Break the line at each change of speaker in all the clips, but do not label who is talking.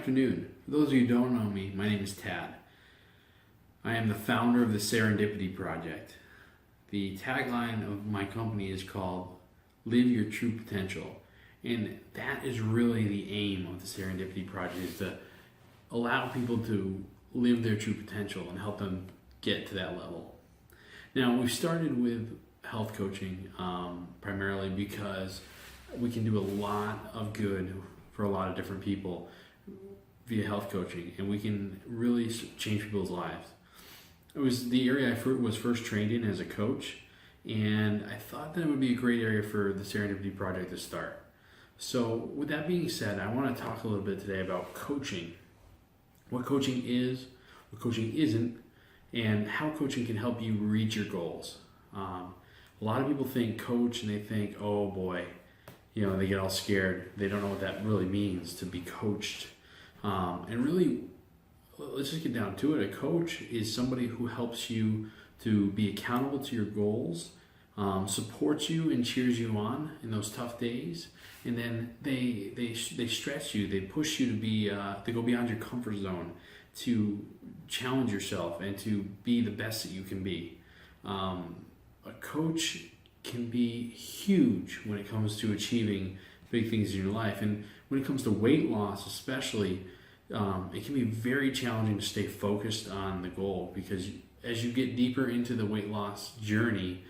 afternoon. For those of you who don't know me, my name is Tad. I am the founder of the Serendipity Project. The tagline of my company is called Live Your True Potential. And that is really the aim of the Serendipity Project, is to allow people to live their true potential and help them get to that level. Now, we've started with health coaching primarily because we can do a lot of good for a lot of different people via health coaching, and we can really change people's lives. It was the area I was first trained in as a coach, and I thought that it would be a great area for the Serendipity Project to start. So with that being said, I want to talk a little bit today about coaching, what coaching is, what coaching isn't, and how coaching can help you reach your goals. A lot of people think coach and they think, oh boy, they get all scared. They don't know what that really means to be coached. And really, let's just get down to it. A coach is somebody who helps you to be accountable to your goals, supports you and cheers you on in those tough days, and then they stretch you. They push you to be to go beyond your comfort zone, to challenge yourself and to be the best that you can be. A coach can be huge when it comes to achieving big things in your life, and when it comes to weight loss especially, it can be very challenging to stay focused on the goal, because as you get deeper into the weight loss journey,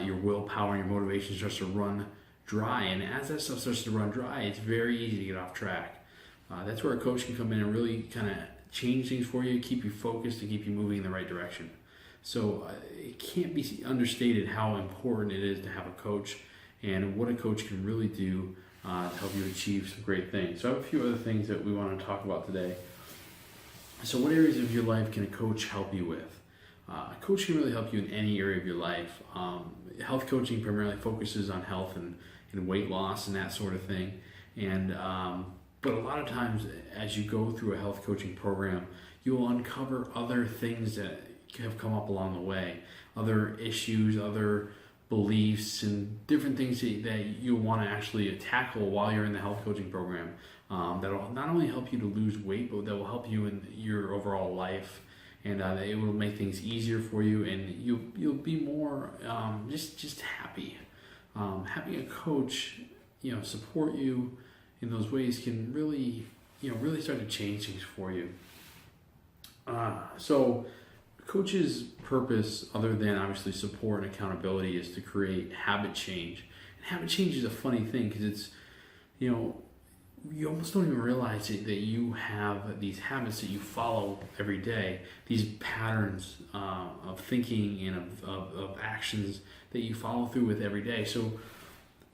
your willpower and your motivation starts to run dry, and as that stuff starts to run dry, it's very easy to get off track. That's where a coach can come in and really kind of change things for you, keep you focused, and keep you moving in the right direction. So it can't be understated how important it is to have a coach and what a coach can really do to help you achieve some great things. So I have a few other things that we want to talk about today. So what areas of your life can a coach help you with? A coach can really help you in any area of your life. Health coaching primarily focuses on health and weight loss and that sort of thing. And but a lot of times as you go through a health coaching program, you will uncover other things that have come up along the way, other issues, other beliefs, and different things that you'll want to actually tackle while you're in the health coaching program, that will not only help you to lose weight, but that will help you in your overall life, and it will make things easier for you, and you'll be more just happy. Having a coach support you in those ways can really start to change things for you. So coach's purpose, other than obviously support and accountability, is to create habit change. And habit change is a funny thing, because it's, you almost don't even realize that you have these habits that you follow every day, these patterns of thinking and of actions that you follow through with every day. So,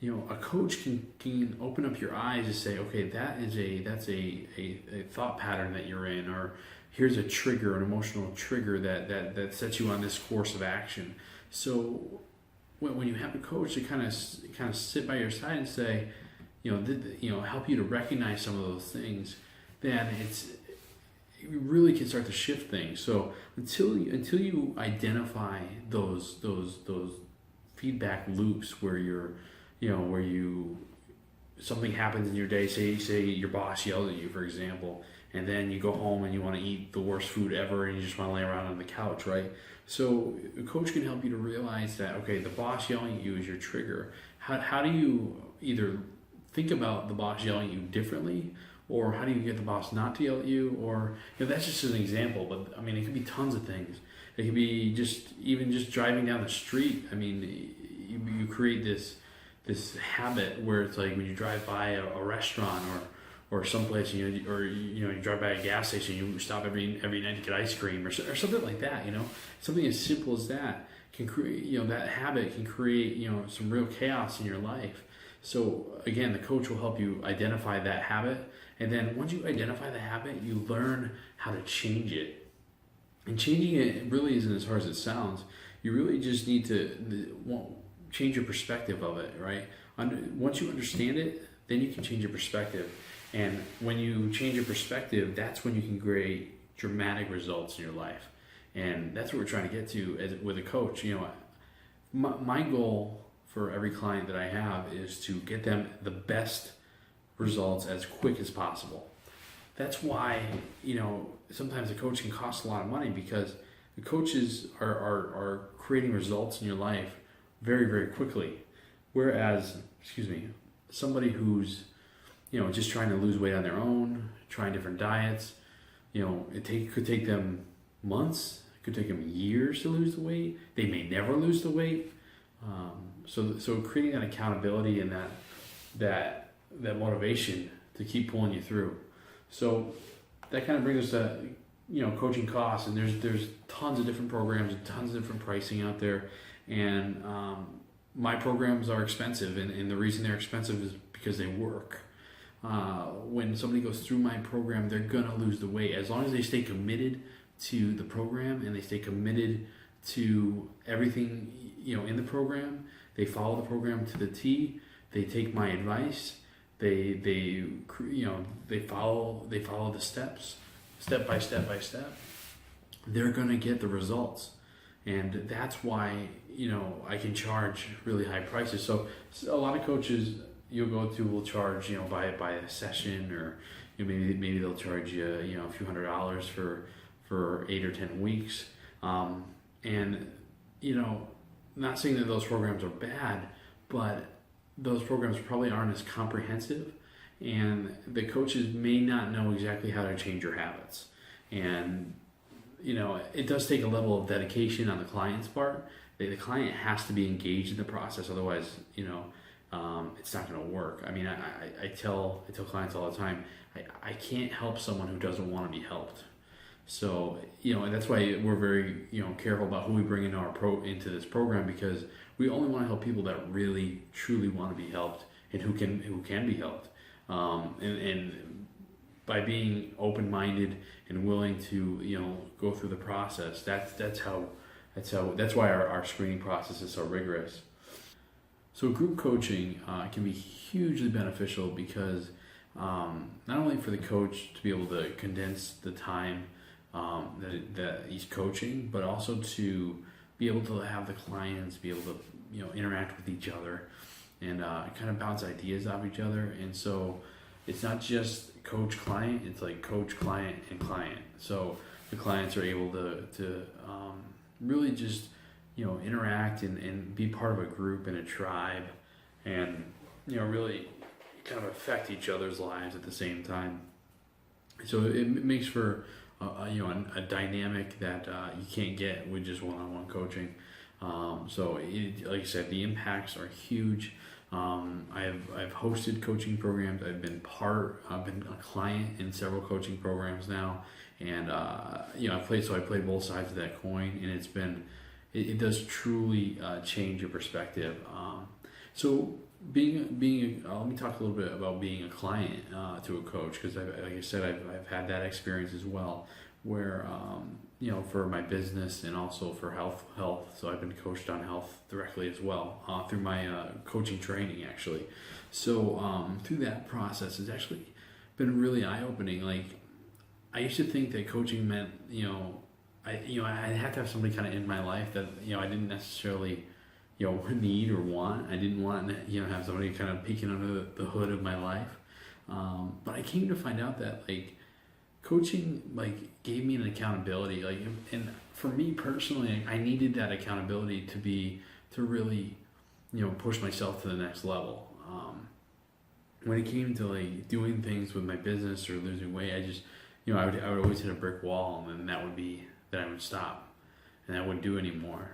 a coach can open up your eyes and say, okay, that's a thought pattern that you're in, or here's a trigger, an emotional trigger that sets you on this course of action. So when you have a coach to kind of sit by your side and say, help you to recognize some of those things, then you really can start to shift things. So until you identify those feedback loops where something happens in your day, say your boss yelled at you, for example, and then you go home and you want to eat the worst food ever and you just want to lay around on the couch, right? So a coach can help you to realize that, okay, the boss yelling at you is your trigger. How do you either think about the boss yelling at you differently, or how do you get the boss not to yell at you? Or that's just an example, but I mean, it could be tons of things. It could be just driving down the street. I mean, you create this habit where it's like when you drive by a restaurant or someplace, you drive by a gas station, you stop every night to get ice cream or something like that. Something as simple as that can create, that habit can create, some real chaos in your life. So again, the coach will help you identify that habit, and then once you identify the habit, you learn how to change it. And changing it really isn't as hard as it sounds. You really just need to change your perspective of it, right? Once you understand it, then you can change your perspective. And when you change your perspective, that's when you can create dramatic results in your life. And that's what we're trying to get to with a coach. My goal for every client that I have is to get them the best results as quick as possible. that's why, sometimes a coach can cost a lot of money, because the coaches are creating results in your life very, very quickly. Whereas, somebody who's, just trying to lose weight on their own, trying different diets, could take them months, it could take them years to lose the weight. They may never lose the weight. So creating that accountability and that motivation to keep pulling you through. So that kind of brings us to, coaching costs, and there's tons of different programs and tons of different pricing out there. And my programs are expensive, and the reason they're expensive is because they work. When somebody goes through my program, they're gonna lose the weight as long as they stay committed to the program and they stay committed to everything in the program. They follow the program to the T. They take my advice. They follow the steps, step by step. They're gonna get the results, and that's why I can charge really high prices. So a lot of coaches you'll go to will charge by a session, or maybe they'll charge you a few $100s for 8 or 10 weeks, and not saying that those programs are bad, but those programs probably aren't as comprehensive, and the coaches may not know exactly how to change your habits. And it does take a level of dedication on the client's part. The client has to be engaged in the process, otherwise it's not going to work. I mean, I tell clients all the time, I can't help someone who doesn't want to be helped. So and that's why we're very careful about who we bring into this program, because we only want to help people that really truly want to be helped and who can be helped. And by being open-minded and willing to go through the process, that's why our screening process is so rigorous. So group coaching can be hugely beneficial, because not only for the coach to be able to condense the time that he's coaching, but also to be able to have the clients be able to interact with each other and kind of bounce ideas off each other. And so it's not just coach client, it's like coach client and client. So the clients are able to really just interact and be part of a group and a tribe, and really kind of affect each other's lives at the same time. So it makes for a dynamic that you can't get with just one-on-one coaching. Like I said, the impacts are huge. I've hosted coaching programs. I've been a client in several coaching programs now, and I played both sides of that coin, and it does truly change your perspective. So let me talk a little bit about being a client to a coach, because like I said, I've had that experience as well, where for my business and also for health. So I've been coached on health directly as well through my coaching training, actually. So through that process, it's actually been really eye-opening. Like, I used to think that coaching meant I had to have somebody kind of in my life that I didn't necessarily need or want. I didn't want to have somebody kind of peeking under the hood of my life. But I came to find out that coaching gave me an accountability. And for me personally, I needed that accountability to really push myself to the next level. When it came to doing things with my business or losing weight, I just I would always hit a brick wall, and then I would stop and I wouldn't do anymore.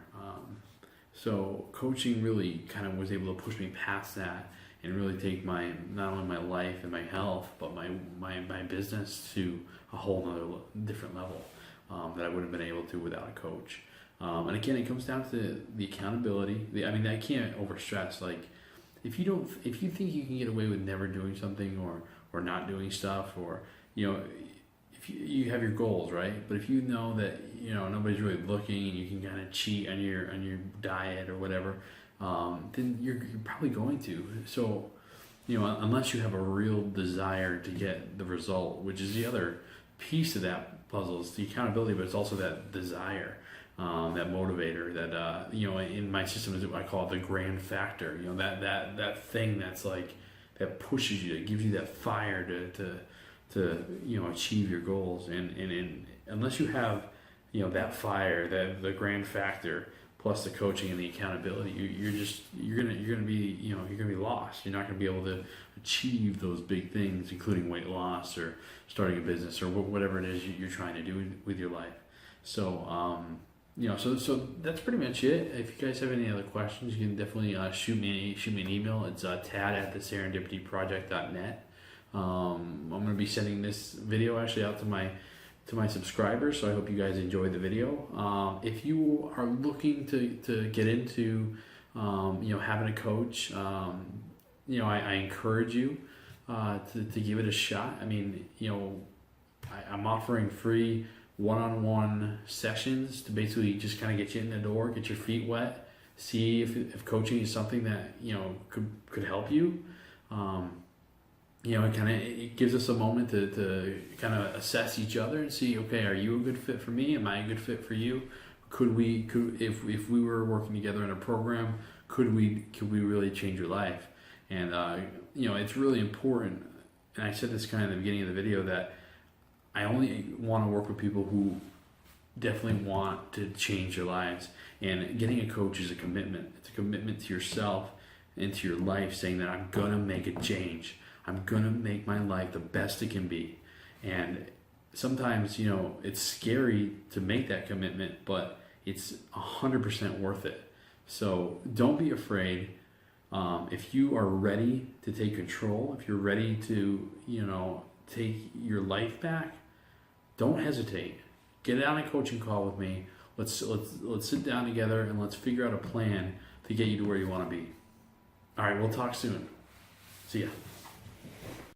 So coaching really kind of was able to push me past that and really take not only my life and my health, but my business to a whole nother different level that I wouldn't have been able to without a coach. And again, it comes down to the accountability. I can't overstress. If you think you can get away with never doing something or not doing stuff, or if you have your goals, right? But if you know that nobody's really looking and you can kind of cheat on your diet or whatever, then you're probably going to. So unless you have a real desire to get the result, which is the other piece of that puzzle, is the accountability, but it's also that desire, that motivator, that in my system I call it the grand factor. That thing that's that pushes you, it gives you that fire achieve your goals. And unless you have that fire, that the grand factor, plus the coaching and the accountability, you're gonna be lost. You're not gonna be able to achieve those big things, including weight loss or starting a business or whatever it is you're trying to do with your life. So so that's pretty much it. If you guys have any other questions, you can definitely shoot me an email. It's tad@theserendipityproject.net. I'm going to be sending this video actually out to my subscribers, so I hope you guys enjoyed the video. If you are looking to get into having a coach, I encourage you to give it a shot. I mean, I'm offering free one-on-one sessions to basically just kind of get you in the door, get your feet wet, see if coaching is something that could help you. It gives us a moment to kind of assess each other and see, okay, are you a good fit for me? Am I a good fit for you? If we were working together in a program, could we really change your life? And it's really important. And I said this kind of at the beginning of the video, that I only want to work with people who definitely want to change their lives. And getting a coach is a commitment. It's a commitment to yourself and to your life, saying that I'm going to make a change. I'm going to make my life the best it can be. And sometimes, it's scary to make that commitment, but it's 100% worth it. So don't be afraid. If you are ready to take control, if you're ready to, take your life back, don't hesitate. Get on a coaching call with me. Let's sit down together and let's figure out a plan to get you to where you want to be. All right, we'll talk soon. See ya.